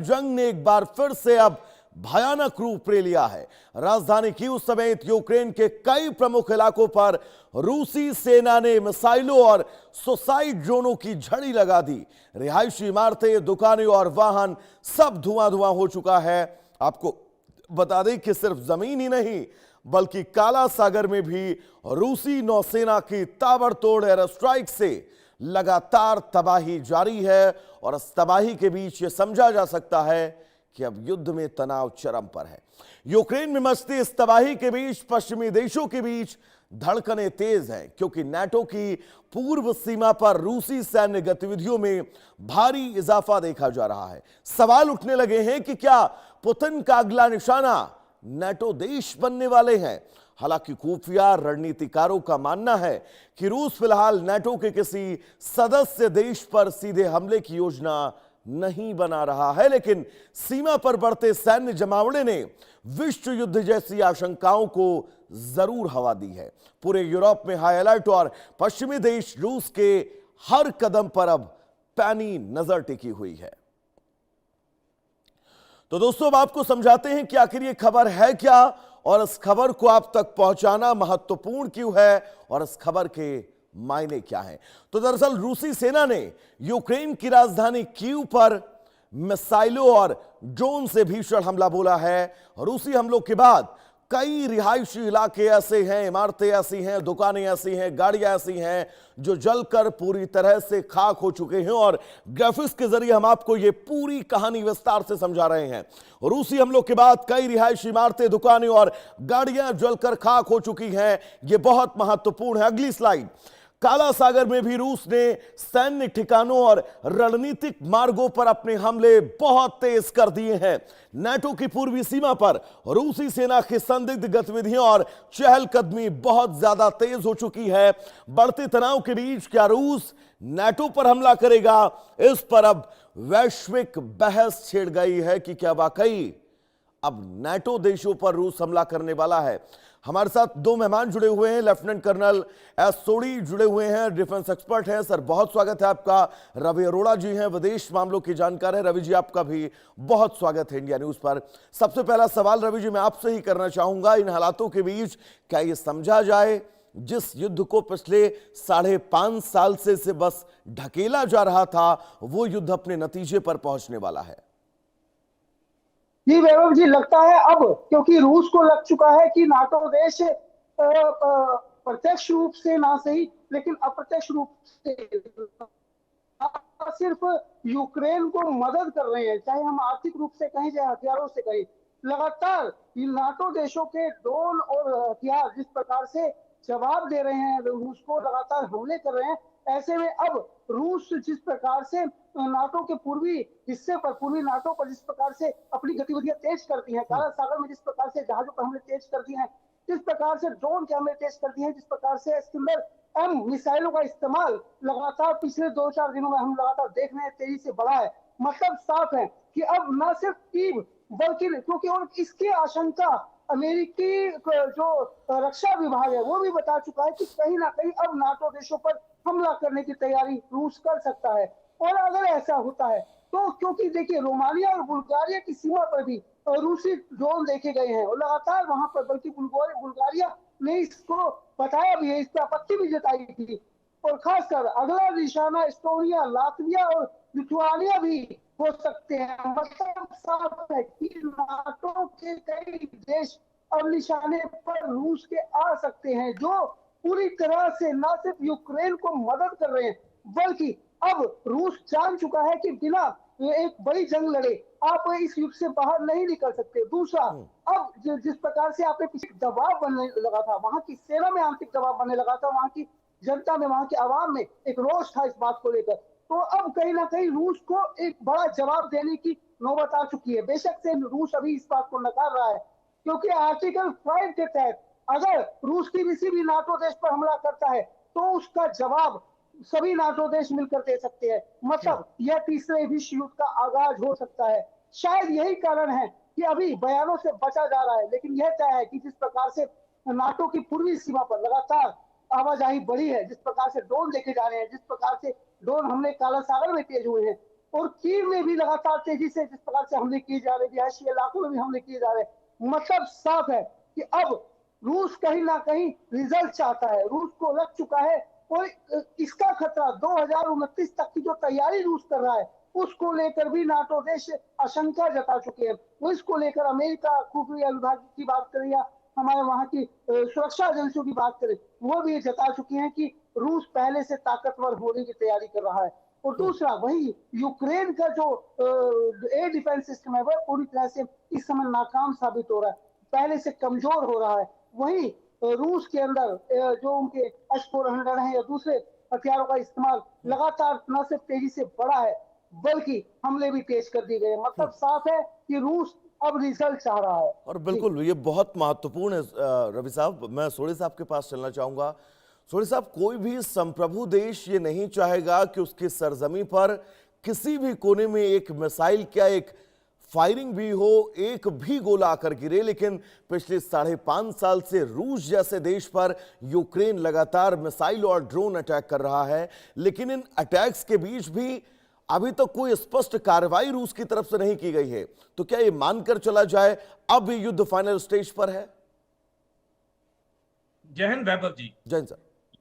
जंग ने एक बार फिर से अब भयानक रूप ले लिया है। राजधानी कीव समेत यूक्रेन के कई प्रमुख इलाकों पर रूसी सेना ने मिसाइलों और सुसाइड ड्रोनों की झड़ी लगा दी। रिहायशी इमारतें, दुकानें और वाहन सब धुआं धुआं हो चुका है। आपको बता दें कि सिर्फ जमीन ही नहीं बल्कि काला सागर में भी रूसी नौसेना की ताबड़तोड़ एयर स्ट्राइक से लगातार तबाही जारी है और इस तबाही के बीच यह समझा जा सकता है कि अब युद्ध में तनाव चरम पर है। यूक्रेन में मचती इस तबाही के बीच पश्चिमी देशों के बीच धड़कनें तेज हैं, क्योंकि नाटो की पूर्व सीमा पर रूसी सैन्य गतिविधियों में भारी इजाफा देखा जा रहा है। सवाल उठने लगे हैं कि क्या पुतिन का अगला निशाना नाटो देश बनने वाले हैं। हालांकि खुफिया रणनीतिकारों का मानना है कि रूस फिलहाल नाटो के किसी सदस्य देश पर सीधे हमले की योजना नहीं बना रहा है, लेकिन सीमा पर बढ़ते सैन्य जमावड़े ने विश्व युद्ध जैसी आशंकाओं को जरूर हवा दी है। पूरे यूरोप में हाई अलर्ट और पश्चिमी देश रूस के हर कदम पर अब पैनी नजर टिकी हुई है। तो दोस्तों, अब आपको समझाते हैं कि आखिर ये खबर है क्या और इस खबर को आप तक पहुंचाना महत्वपूर्ण क्यों है और इस खबर के मायने क्या हैं। तो दरअसल रूसी सेना ने यूक्रेन की राजधानी कीव पर मिसाइलों और ड्रोन से भीषण हमला बोला है। रूसी हमलों के बाद कई रिहायशी इलाके ऐसे हैं, इमारतें ऐसी हैं, दुकानें ऐसी हैं, गाड़ियां ऐसी हैं जो जलकर पूरी तरह से खाक हो चुके हैं और ग्राफिक्स के जरिए हम आपको ये पूरी कहानी विस्तार से समझा रहे हैं। रूसी हमलों के बाद कई रिहायशी इमारतें, दुकानें और गाड़ियां जलकर खाक हो चुकी हैं। ये बहुत महत्वपूर्ण है। अगली स्लाइड। काला सागर में भी रूस ने सैन्य ठिकानों और रणनीतिक मार्गों पर अपने हमले बहुत तेज कर दिए हैं। नाटो की पूर्वी सीमा पर रूसी सेना की संदिग्ध गतिविधियां और चहलकदमी बहुत ज्यादा तेज हो चुकी है। बढ़ते तनाव के बीच क्या रूस नाटो पर हमला करेगा, इस पर अब वैश्विक बहस छिड़ गई है कि क्या वाकई अब नाटो देशों पर रूस हमला करने वाला है। हमारे साथ दो मेहमान जुड़े हुए हैं। लेफ्टिनेंट कर्नल एस सोडी जुड़े हुए हैं, डिफेंस एक्सपर्ट हैं। सर, बहुत स्वागत है आपका। रवि अरोड़ा जी हैं, विदेश मामलों के जानकार हैं। रवि जी, आपका भी बहुत स्वागत है इंडिया न्यूज पर। सबसे पहला सवाल रवि जी मैं आपसे ही करना चाहूंगा, इन हालातों के बीच क्या ये समझा जाए जिस युद्ध को पिछले 5.5 साल से बस ढकेला जा रहा था, वो युद्ध अपने नतीजे पर पहुंचने वाला है? जी वैभव जी, लगता है अब, क्योंकि रूस को लग चुका है कि नाटो देश प्रत्यक्ष रूप से ना सही लेकिन अप्रत्यक्ष रूप से सिर्फ यूक्रेन को मदद कर रहे हैं, चाहे हम आर्थिक रूप से कहें चाहे हथियारों से कहें। लगातार नाटो देशों के ड्रोन और हथियार जिस प्रकार से जवाब दे रहे हैं, रूस को लगातार हमले कर रहे हैं। ऐसे में अब रूस जिस प्रकार से नाटो के पूर्वी हिस्से पर, पूर्वी नाटो पर जिस प्रकार से अपनी गतिविधियां तेज करती हैं, काला सागर में जिस प्रकार से जहाजों पर हमले तेज करती हैं, जिस प्रकार से ड्रोन के हमले तेज करती हैं, जिस प्रकार से इस्कंदर एम मिसाइलों का इस्तेमाल लगातार पिछले 2-4 दिनों में हम लगातार देख रहे हैं, तेजी से बढ़ा है। मतलब साफ है कि अब न सिर्फ कीव बल्कि, क्योंकि और इसकी आशंका अमेरिकी जो रक्षा विभाग है वो भी बता चुका है कि कहीं ना कहीं अब नाटो देशों पर हमला करने की तैयारी रूस कर सकता है। और अगर ऐसा होता है तो, क्योंकि देखिए रोमानिया और बुल्गारिया की सीमा पर भी रूसी ड्रोन देखे गए हैं और लगातार वहां पर, बल्कि बुल्गारिया ने इसको बताया भी है, इस पर आपत्ति भी जताई थी। और खासकर अगला निशाना एस्टोनिया, लातविया और लिथुआनिया भी हो सकते हैं। मतलब साफ है कि नाटो के कई देश अब निशाने पर रूस के आ सकते हैं, जो पूरी तरह से न सिर्फ यूक्रेन को मदद कर रहे हैं बल्कि अब रूस जान चुका है कि बिना एक बड़ी जंग लड़े आप इस युद्ध से बाहर नहीं निकल सकते। दूसरा, अब जिस प्रकार से आपने पीछे दबाव बनने लगा था, वहां की सेना में आंतरिक दबाव बनने लगा था, वहां की जनता में, वहां की आवाम में एक रोष था इस बात को लेकर, तो अब कहीं ना कहीं रूस को एक बड़ा जवाब देने की नौबत आ चुकी है। बेशक से रूस अभी इस बात को नकार रहा है, क्योंकि आर्टिकल 5 के तहत अगर रूस किसी भी नाटो देश पर हमला करता है तो उसका जवाब सभी नाटो देश मिलकर दे सकते हैं। मतलब यह तीसरे विश्व युद्ध का आगाज हो सकता है। शायद यही कारण है कि अभी बयानों से बचा जा रहा है, लेकिन यह तय है कि जिस प्रकार से नाटो की पूर्वी सीमा पर लगातार आवाजाही बढ़ी है, जिस प्रकार से ड्रोन देखे जा रहे हैं, जिस प्रकार से ड्रोन हमले काला सागर में तेज हुए हैं, और चीन में भी लगातार तेजी से जिस प्रकार से हमले किए जा रहे, रिहायशी इलाकों में भी हमले किए जा रहे, मतलब साफ है कि अब रूस कहीं ना कहीं रिजल्ट चाहता है, रूस को लग चुका है। और इसका खतरा 2029 तक की जो तैयारी रूस कर रहा है, उसको लेकर भी नाटो देश आशंका जता चुके हैं। वो इसको लेकर अमेरिका खुफिया विभाग की बात करें या हमारे वहां की सुरक्षा एजेंसियों की बात करें, वो भी जता चुकी हैं कि रूस पहले से ताकतवर होने की तैयारी कर रहा है। और दूसरा वही यूक्रेन का जो एयर डिफेंस सिस्टम है, वह पूरी तरह से इस समय नाकाम साबित हो रहा है, पहले से कमजोर हो रहा है। वही रूस के अंदर जो उनके S-400 है या दूसरे हथियारों का इस्तेमाल लगातार न सिर्फ तेजी से बढ़ा है, बल्कि हमले भी तेज कर दिए गए। मतलब साफ है कि रूस अब रिजल्ट चाह रहा है। और बिल्कुल ये बहुत महत्वपूर्ण है। रवि साहब, मैं सोढ़ी साहब के पास चलना चाहूंगा। सोढ़ी साहब, कोई भी संप्रभु देश ये नहीं चाहेगा कि उसकी सरजमी पर किसी भी कोने में एक मिसाइल, क्या एक फायरिंग भी हो, एक भी गोला आकर गिरे। लेकिन पिछले 5.5 साल से रूस जैसे देश पर यूक्रेन लगातार मिसाइल और ड्रोन अटैक कर रहा है। लेकिन इन अटैक्स के बीच भी अभी तक तो कोई स्पष्ट कार्रवाई रूस की तरफ से नहीं की गई है। तो क्या ये मानकर चला जाए अब ये युद्ध फाइनल स्टेज पर है? जय हिंद वैभव जी। जय हिंद सर।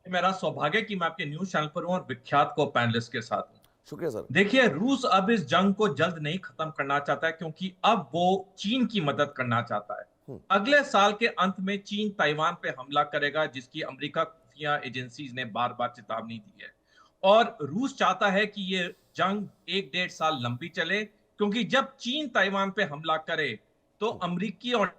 मेरा सौभाग्य कि मैं आपके न्यूज चैनल पर हूं और विख्यात को पैनलिस्ट के साथ हूं। शुक्रिया सर। देखिए, रूस अब इस जंग को जल्द नहीं खत्म करना चाहता है, क्योंकि अब वो चीन की मदद करना चाहता है। अगले साल के अंत में चीन ताइवान पे हमला करेगा, जिसकी अमेरिका खुफिया एजेंसीज ने बार बार चेतावनी दी है। और रूस चाहता है कि ये जंग 1-1.5 साल लंबी चले, क्योंकि जब चीन ताइवान पे हमला करे तो अमेरिकी और